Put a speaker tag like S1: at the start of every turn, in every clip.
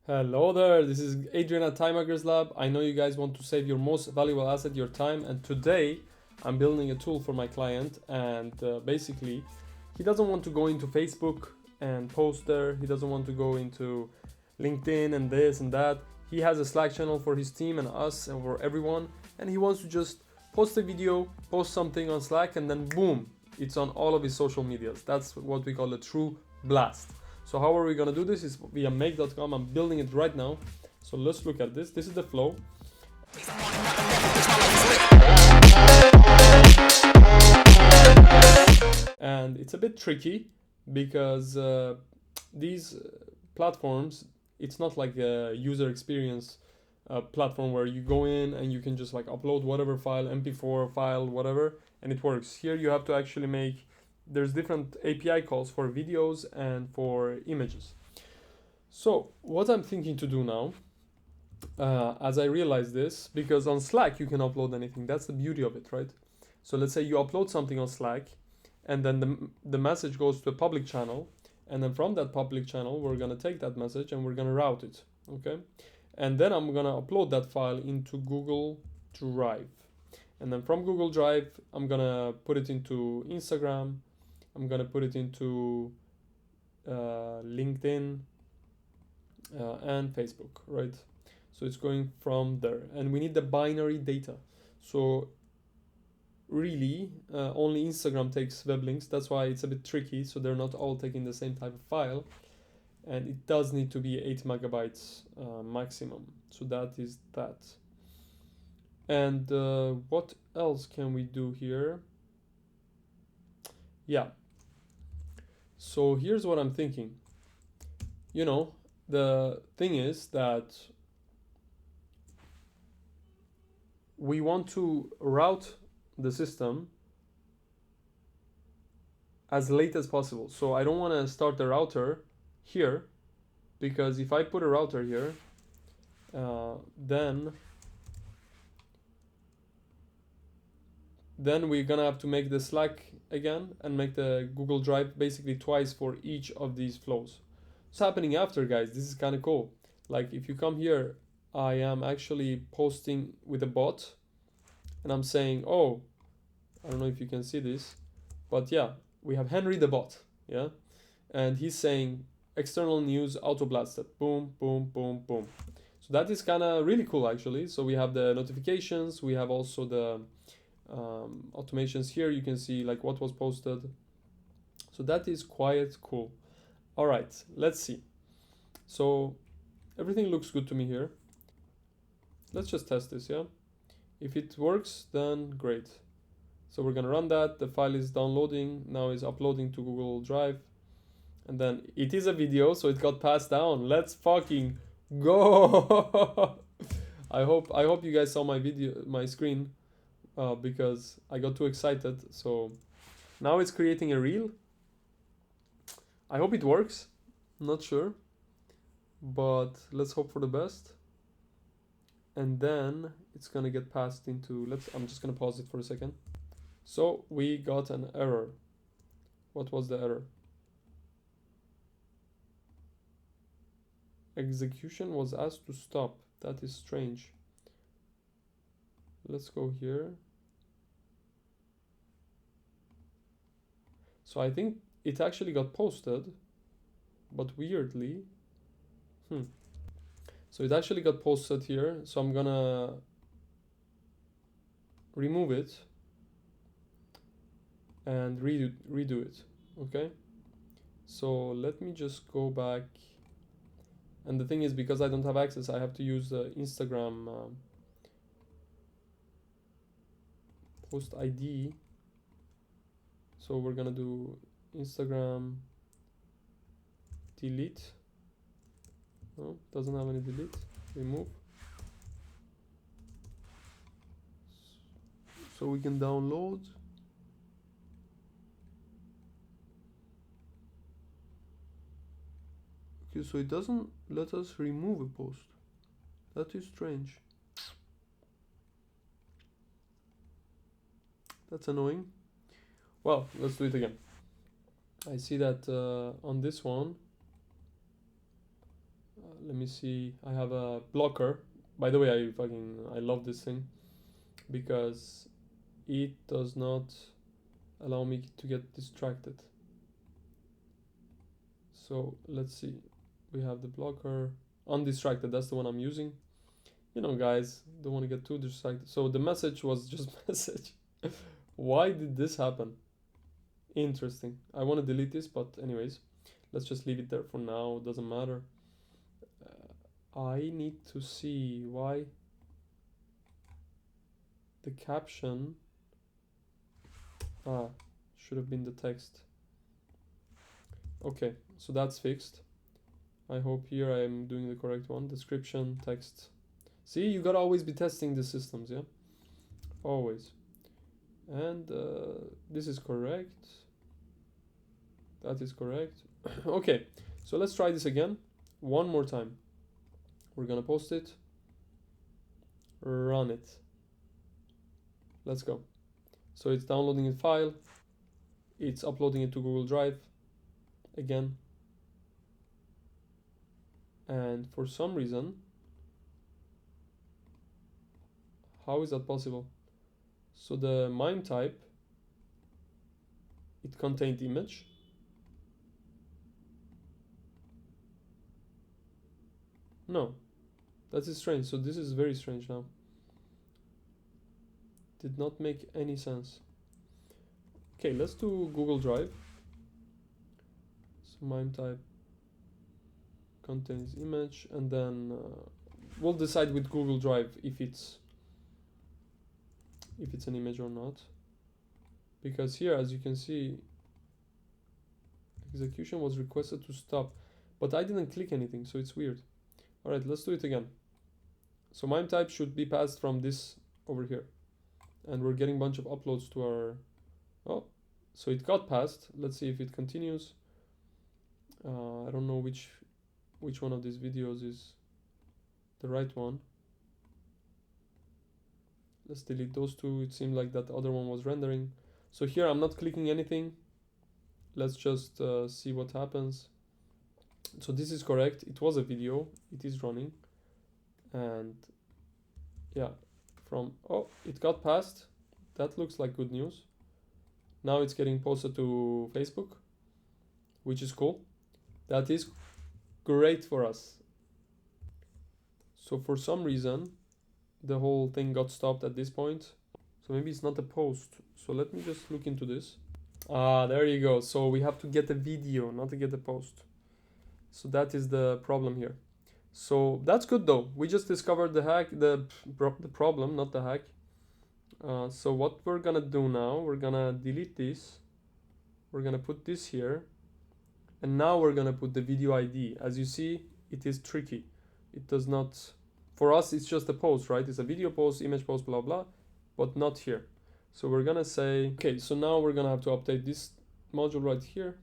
S1: Hello there, this is Adrian at Timecodes Lab. I know you guys want to save your most valuable asset, your time, and today I'm building a tool for my client. And basically, he doesn't want to go into Facebook and post there. He doesn't want to go into LinkedIn and this and that. He has a Slack channel for his team and us and for everyone, and he wants to just post a video, post something on Slack, and then boom, it's on all of his social medias. That's what we call a true blast. So how are we gonna do this? Is via make.com. I'm building it right now. So let's look at this. This is the flow. And it's a bit tricky because these platforms, it's not like a user experience platform where you go in and you can just like upload whatever file, MP4 file, whatever, and it works. Here you have to actually make, there's different API calls for videos and for images. So what I'm thinking to do now, as I realize this, because on Slack you can upload anything. That's the beauty of it, right? So let's say you upload something on Slack, and then the message goes to a public channel, and then from that public channel we're gonna take that message and we're gonna route it, okay? And then I'm gonna upload that file into Google Drive, and then from Google Drive I'm gonna put it into Instagram. I'm gonna put it into LinkedIn and Facebook, right? So it's going from there, and we need the binary data. So really, only Instagram takes web links. That's why it's a bit tricky. So they're not all taking the same type of file, and it does need to be 8 megabytes maximum. So that is that. And what else can we do here? Yeah. So here's what I'm thinking. You know, the thing is that we want to route the system as late as possible. So I don't want to start the router here, because if I put a router here, then we're gonna have to make the Slack again and make the Google Drive basically twice for each of these flows. What's happening after, guys? This is kind of cool. Like if you come here, I am actually posting with a bot, and I'm saying, oh, I don't know if you can see this, but yeah, we have Henry the bot, yeah, and he's saying external news auto blasted, boom, boom, boom, boom. So that is kind of really cool, actually. So we have the notifications, we have also the automations here. You can see like what was posted. So that is quite cool. All right, let's see. So everything looks good to me here. Let's just test this, yeah. If it works, then great. So we're gonna run that. The file is downloading, now is uploading to Google Drive, and then it is a video, so it got passed down. Let's fucking go. I hope you guys saw my screen, because I got too excited. So now it's creating a reel. I hope it works. Not sure, but let's hope for the best. And then it's gonna get passed into, I'm just gonna pause it for a second. So we got an error. What was the error? Execution was asked to stop. That is strange. Let's go here. So I think it actually got posted, but weirdly, so it actually got posted here. So I'm gonna remove it and redo it, okay? So let me just go back. And the thing is, because I don't have access, I have to use Instagram post ID. So we're gonna do Instagram delete. No, doesn't have any delete. Remove. So we can download. Okay, so it doesn't let us remove a post. That is strange. That's annoying. Well, let's do it again. I see that on this one, let me see. I have a blocker. By the way, I love this thing because it does not allow me to get distracted. So let's see. We have the blocker undistracted. That's the one I'm using. You know, guys, don't want to get too distracted. So the message was just message. Why did this happen? Interesting. I want to delete this, but anyways, let's just leave it there for now. Doesn't matter. I need to see why the caption should have been the text. Okay, so that's fixed. I hope here I am doing the correct one. Description, text. See, you gotta always be testing the systems, yeah? Always. And this is correct. That is correct. Okay, so let's try this again. One more time. We're gonna post it. Run it. Let's go. So it's downloading a file. It's uploading it to Google Drive. Again. And for some reason, how is that possible? So the MIME type, it contained image. No, that is strange. So this is very strange now. Did not make any sense. Okay, let's do Google Drive. So MIME type contains image, and then we'll decide with Google Drive if it's an image or not. Because here, as you can see, execution was requested to stop, but I didn't click anything, so it's weird. All right, let's do it again. So MIME type should be passed from this over here, and we're getting a bunch of uploads to our. Oh, so it got passed. Let's see if it continues. I don't know which one of these videos is the right one. Let's delete those two. It seemed like that other one was rendering. So here I'm not clicking anything. Let's just see what happens. So this is correct. It was a video. It is running. And yeah, it got passed. That looks like good news. Now it's getting posted to Facebook, which is cool. That is great for us. So for some reason, the whole thing got stopped at this point. So maybe it's not a post. So let me just look into this. There you go. So we have to get a video, not to get a post. So that is the problem here. So that's good though. We just discovered the hack, the problem, not the hack. So what we're gonna do now, we're gonna delete this. We're gonna put this here. And now we're gonna put the video ID. As you see, it is tricky. It does not, for us, it's just a post, right? It's a video post, image post, blah, blah, but not here. So we're gonna say, okay, so now we're gonna have to update this module right here.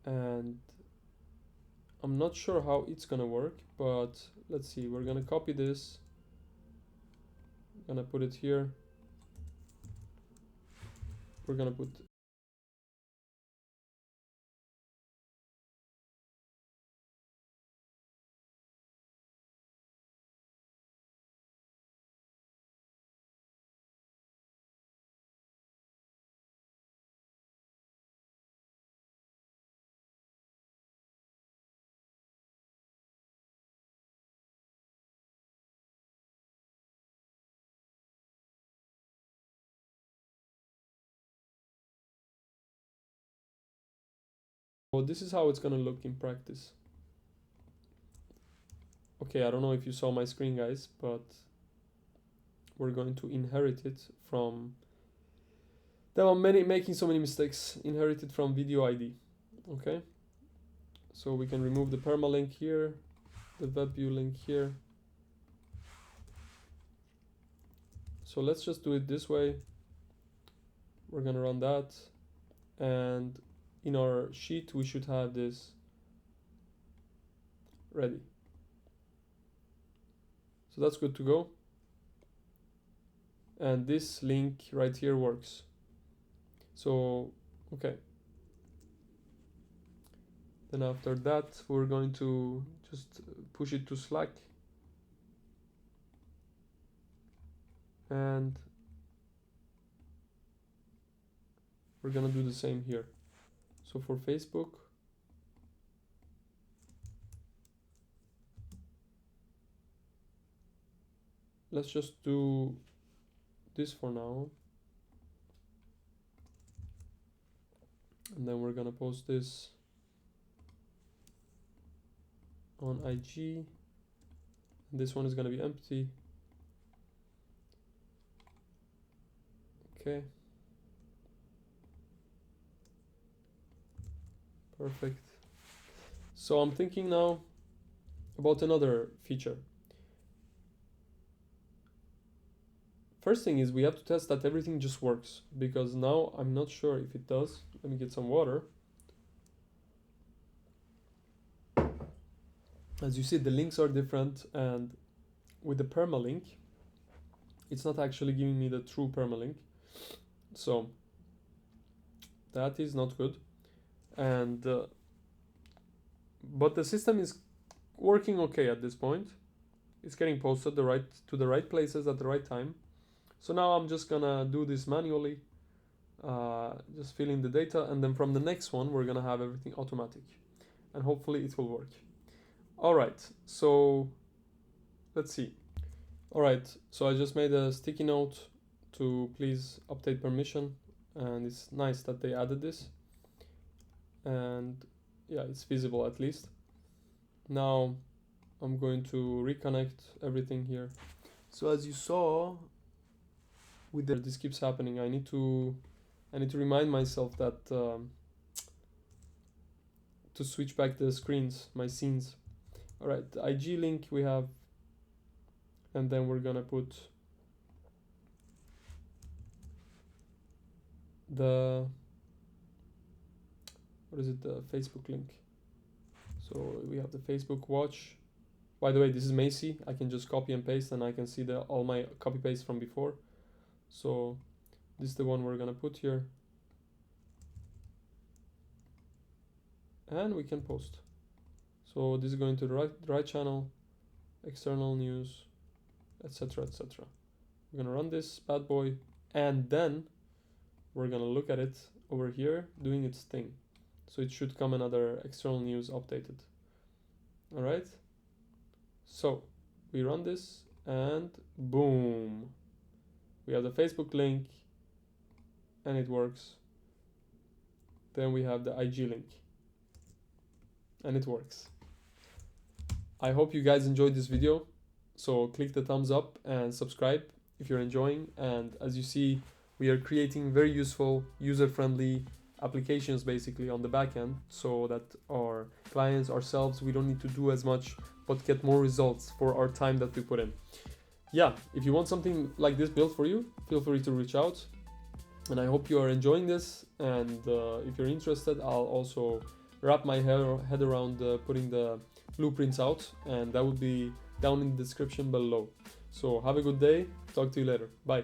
S1: And I'm not sure how it's gonna work, but let's see. We're gonna copy this. Gonna put it here. We're gonna put so this is how it's gonna look in practice. Okay, I don't know if you saw my screen, guys, but we're going to inherit it from. There are making so many mistakes. Inherited from video ID. Okay. So we can remove the permalink here, the web view link here. So let's just do it this way. We're gonna run that, and in our sheet we should have this ready. So that's good to go. And this link right here works. So, okay. Then after that, we're going to just push it to Slack. And we're gonna do the same here. So for Facebook, let's just do this for now. And then we're gonna post this on IG. And this one is gonna be empty. Okay. Perfect. So I'm thinking now about another feature. First thing is we have to test that everything just works, because now I'm not sure if it does. Let me get some water. As you see, the links are different, and with the permalink, it's not actually giving me the true permalink. So that is not good. And but the system is working okay at this point. It's getting posted to the right places at the right time. So now I'm just gonna do this manually, just fill in the data, and then from the next one we're gonna have everything automatic, and hopefully it will work. All right, so let's see. All right, so I just made a sticky note to please update permission, and it's nice that they added this. And yeah, it's visible at least. Now I'm going to reconnect everything here. So as you saw, with this keeps happening. I need to remind myself that to switch back the screens, my scenes. All right, the IG link we have, and then we're gonna put the, what is it, the Facebook link. So we have the Facebook watch. By the way, this is Macy. I can just copy and paste, and I can see all my copy paste from before. So this is the one we're gonna put here, and we can post. So this is going to the right channel, external news, etc., etc. We're gonna run this bad boy, and then we're gonna look at it over here doing its thing. So it should come another external news updated. All right. So we run this, and boom, we have the Facebook link, and it works. Then we have the IG link, and it works. I hope you guys enjoyed this video. So click the thumbs up and subscribe if you're enjoying. And as you see, we are creating very useful, user-friendly applications basically on the back end, so that our clients, ourselves, we don't need to do as much, but get more results for our time that we put in. Yeah, if you want something like this built for you, feel free to reach out. And I hope you are enjoying this. And if you're interested, I'll also wrap my head around putting the blueprints out, and that will be down in the description below. So have a good day. Talk to you later. Bye.